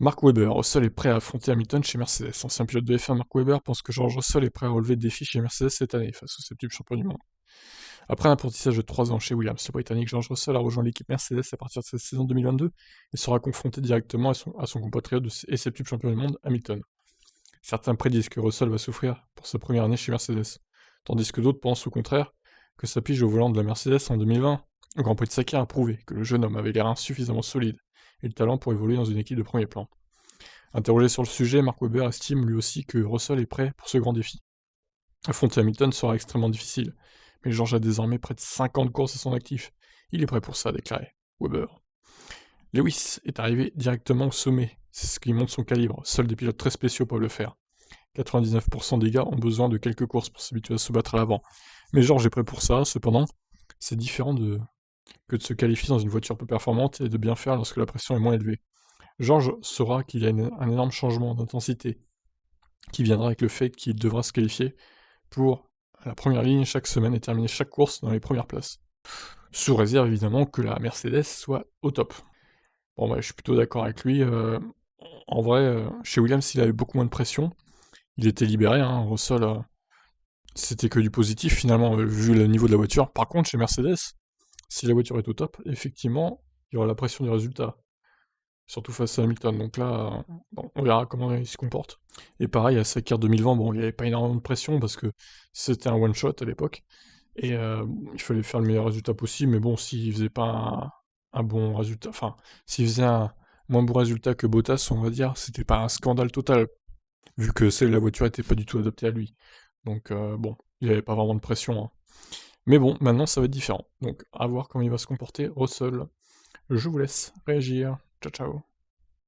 Mark Webber, Russell est prêt à affronter Hamilton chez Mercedes. Ancien pilote de F1, Mark Webber pense que George Russell est prêt à relever le défi chez Mercedes cette année, face au septuple champion du monde. Après un apprentissage de 3 ans chez Williams, le Britannique George Russell a rejoint l'équipe Mercedes à partir de cette saison 2022 et sera confronté directement à son compatriote et septuple champion du monde, Hamilton. Certains prédisent que Russell va souffrir pour sa première année chez Mercedes, tandis que d'autres pensent au contraire que sa pige au volant de la Mercedes en 2020, au Grand Prix de Sakir, a prouvé que le jeune homme avait l'air insuffisamment solide et le talent pour évoluer dans une équipe de premier plan. Interrogé sur le sujet, Mark Webber estime lui aussi que Russell est prêt pour ce grand défi. Affronter Hamilton sera extrêmement difficile, mais George a désormais près de 50 courses à son actif. Il est prêt pour ça, a déclaré Webber. Lewis est arrivé directement au sommet, c'est ce qui montre son calibre, seuls des pilotes très spéciaux peuvent le faire. 99% des gars ont besoin de quelques courses pour s'habituer à se battre à l'avant. Mais George est prêt pour ça, cependant, c'est différent que de se qualifier dans une voiture peu performante et de bien faire lorsque la pression est moins élevée. George saura qu'il y a un énorme changement d'intensité qui viendra avec le fait qu'il devra se qualifier pour la première ligne chaque semaine et terminer chaque course dans les premières places. Sous réserve évidemment que la Mercedes soit au top. Bon bah je suis plutôt d'accord avec lui. En vrai, chez Williams il avait beaucoup moins de pression. Il était libéré, hein, Russell, c'était que du positif finalement, vu le niveau de la voiture. Par contre chez Mercedes, si la voiture est au top, effectivement, il y aura la pression du résultat. Surtout face à Hamilton, donc là, bon, on verra comment il se comporte. Et pareil, à Sakir 2020, bon, il n'y avait pas énormément de pression parce que c'était un one-shot à l'époque, et il fallait faire le meilleur résultat possible, mais bon, s'il faisait pas un bon résultat, enfin, s'il faisait un moins bon résultat que Bottas, on va dire, c'était pas un scandale total, vu que la voiture était pas du tout adaptée à lui. Donc bon, il n'y avait pas vraiment de pression, hein. Mais bon, maintenant ça va être différent. Donc à voir comment il va se comporter, Russell. Je vous laisse réagir. Ciao ciao.